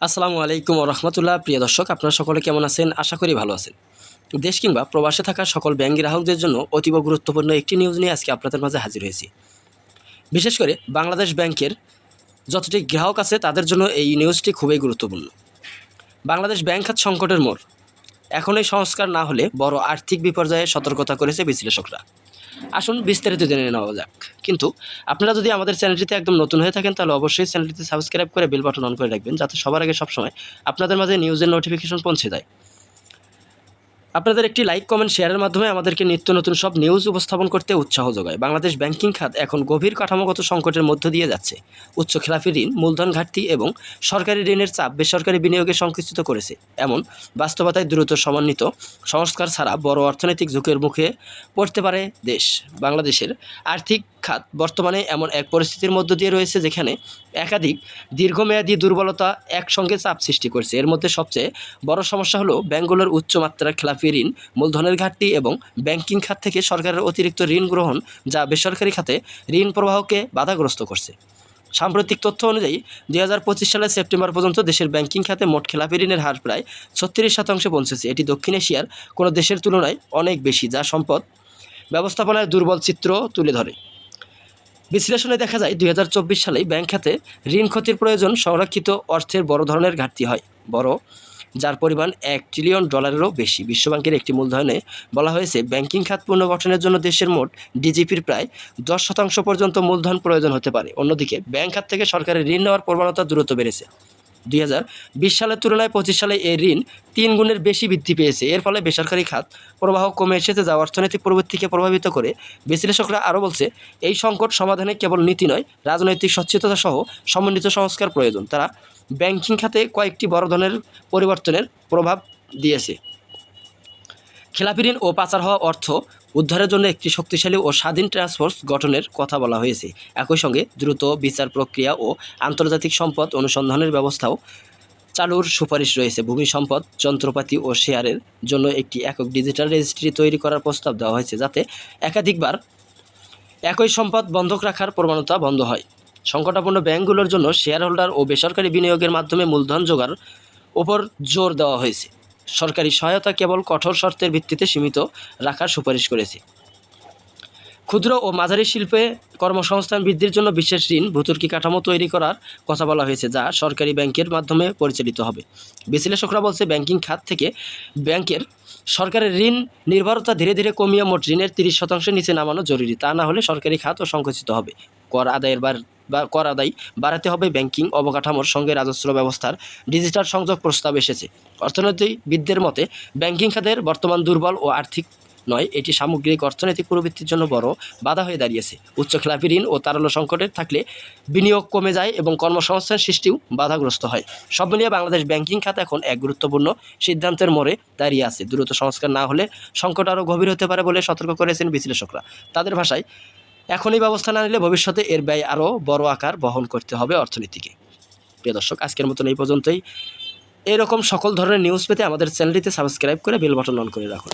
আসসালামু আলাইকুম রহমতুল্লাহ। প্রিয় দর্শক, আপনারা সকলে কেমন আছেন? আশা করি ভালো আছেন। দেশ কিংবা প্রবাসে থাকা সকল ব্যাংক গ্রাহকদের জন্য অতীব গুরুত্বপূর্ণ একটি নিউজ নিয়ে আজকে আপনাদের মাঝে হাজির হয়েছি। বিশেষ করে বাংলাদেশ ব্যাংকের যতটি গ্রাহক আছে তাদের জন্য এই নিউজটি খুবই গুরুত্বপূর্ণ। বাংলাদেশ ব্যাংক খাত সংকটের মোড়, এখন এই সংস্কার না হলে বড় আর্থিক বিপর্যয়ে সতর্কতা করেছে বিশ্লেষকরা। আসুন বিস্তারিত জেনে নেওয়া যাক। কিন্তু আপনারা যদি আমাদের চ্যানেলটিতে একদম নতুন হয়ে থাকেন তাহলে অবশ্যই চ্যানেলটিতে সাবস্ক্রাইব করে বেল বাটন অন করে রাখবেন, যাতে সবার আগে সবসময় আপনাদের মাঝে নিউজের নোটিফিকেশন পৌঁছে যায়। আপনাদের একটি লাইক, কমেন্ট, শেয়ারের মাধ্যমে আমাদেরকে নিত্য নতুন সব নিউজ উপস্থাপন করতে উৎসাহ যোগায়। বাংলাদেশ ব্যাংকিং খাত এখন গভীর কাঠামোগত সংকটের মধ্য দিয়ে যাচ্ছে। উচ্চ খেলাপি ঋণ, মূলধন ঘাটতি এবং সরকারি ঋণের চাপ বেসরকারি বিনিয়োগে সংকুচিত করেছে। এমন বাস্তবতায় দ্রুত সমন্বিত সংস্কার ছাড়া বড় অর্থনৈতিক ঝুঁকির মুখে পড়তে পারে দেশ। বাংলাদেশের আর্থিক খাত বর্তমানে এমন এক পরিস্থিতির মধ্য দিয়ে রয়েছে যেখানে একাধিক দীর্ঘমেয়াদী দুর্বলতা একসঙ্গে চাপ সৃষ্টি করছে। এর মধ্যে সবচেয়ে বড় সমস্যা হলো ব্যাংকগুলোর উচ্চমাত্রার খেলাপি ঋণ, মূলধনের ঘাটতি এবং ব্যাংকিং খাত থেকে সরকারের অতিরিক্ত ঋণ গ্রহণ, যা বেসরকারি খাতে ঋণ প্রবাহকে বাধাগ্রস্ত করছে। সাম্প্রতিক তথ্য অনুযায়ী 2025 সালের সেপ্টেম্বর পর্যন্ত দেশের ব্যাংকিং খাতে মোট খেলাপি ঋণের হার প্রায় 36% পৌঁছেছে। এটি দক্ষিণ এশিয়ার কোনো দেশের তুলনায় অনেক বেশি, যা সম্পদ ব্যবস্থাপনার দুর্বল চিত্র তুলে ধরে। বিশ্লেষণে দেখা যায় 2024 সালেই ব্যাংক খাতে ঋণ ক্ষতির প্রয়োজন সংরক্ষিত অর্থের বড় ধরনের ঘাটতি হয়, যার পরিমাণ $1 ট্রিলিয়ন বেশি। বিশ্বব্যাংকের একটি মূলধনে বলা হয়েছে, ব্যাংকিং খাত পুনর্গঠনের জন্য দেশের মোট ডিজিপির প্রায় 10% পর্যন্ত মূলধন প্রয়োজন হতে পারে। অন্যদিকে ব্যাংক খাত থেকে সরকারের ঋণ নেওয়ার প্রবণতা দ্রুত বেড়েছে। 2020 সালের তুলনায় 25 সালে এই ঋণ 3 গুণের বেশি বৃদ্ধি পেয়েছে। এর ফলে বেসরকারি খাত প্রবাহ কমে এসেছে, যা অর্থনৈতিক প্রবৃদ্ধিকে প্রভাবিত করে। বিশ্লেষকরা আরও বলছে, এই সংকট সমাধানে কেবল নীতি নয়, রাজনৈতিক সচেতনতা সহ সমন্বিত সংস্কার প্রয়োজন। তারা ব্যাংকিং খাতে কয়েকটি বড় ধরনের পরিবর্তনের প্রভাব দিয়েছে। খেলাপি ঋণ ও পাচার হওয়া অর্থ উদ্ধারের জন্য একটি শক্তিশালী ও স্বাধীন ট্রান্সফোর্স গঠনের কথা বলা হয়েছে। একই সঙ্গে দ্রুত বিচার প্রক্রিয়া ও আন্তর্জাতিক সম্পদ অনুসন্ধানের ব্যবস্থাও চালুর সুপারিশ রয়েছে। ভূমি সম্পদ, যন্ত্রপাতি ও শেয়ারের জন্য একটি একক ডিজিটাল রেজিস্ট্রি তৈরি করার প্রস্তাব দেওয়া হয়েছে, যাতে একাধিকবার একই সম্পদ বন্ধক রাখার প্রবণতা বন্ধ হয়। সংকটাপন্ন ব্যাংকগুলোর জন্য শেয়ার হোল্ডার ও বেসরকারি বিনিয়োগের মাধ্যমে মূলধন জোগাড় ওপর জোর দেওয়া হয়েছে। সরকারি সহায়তা কেবল কঠোর শর্তের ভিত্তিতে সীমিত রাখার সুপারিশ করেছে। ক্ষুদ্র ও মাঝারি শিল্পে কর্মসংস্থান বৃদ্ধির জন্য বিশেষ ঋণ ভর্তুকি কাঠামো তৈরি করার কথা বলা হয়েছে, যা সরকারি ব্যাংকের মাধ্যমে পরিচালিত হবে। বিশ্লেষকরা বলছে, ব্যাংকিং খাত থেকে ব্যাংকের সরকারের ঋণ নির্ভরতা ধীরে ধীরে কমিয়ে মোট ঋণের 30% নিচে নামানো জরুরি। তা না হলে সরকারি খাতও সংকুচিত হবে। কর আদায় বাড়াতে হবে। ব্যাংকিং অবকাঠামোর সঙ্গে রাজস্ব ব্যবস্থার ডিজিটাল সংযোগ প্রস্তাব এসেছে। অর্থনীতিবিদদের মতে, ব্যাংকিং খাতের বর্তমান দুর্বল ও আর্থিক নয়, এটি সামগ্রিক অর্থনৈতিক প্রবৃত্তির জন্য বড় বাধা হয়ে দাঁড়িয়েছে। উচ্চ খেলাপি ঋণ ও তারল্য সংকটের থাকলে বিনিয়োগ কমে যায় এবং কর্মসংস্থান সৃষ্টিও বাধাগ্রস্ত হয়। সব মিলিয়ে বাংলাদেশ ব্যাংকিং খাত এখন এক গুরুত্বপূর্ণ সিদ্ধান্তের মোড়ে দাঁড়িয়ে আছে। দ্রুত সংস্কার না হলে সংকট আরও গভীর হতে পারে বলে সতর্ক করেছেন বিশ্লেষকরা। তাদের ভাষায়, এখনই ব্যবস্থা না নিলে ভবিষ্যতে এর ব্যয় আরও বড় আকার বহন করতে হবে অর্থনীতিকে। প্রিয় দর্শক, আজকের মতন এই পর্যন্তই। এরকম সকল ধরনের নিউজ পেতে আমাদের চ্যানেলটিতে সাবস্ক্রাইব করে বেল বাটন অন করে রাখুন।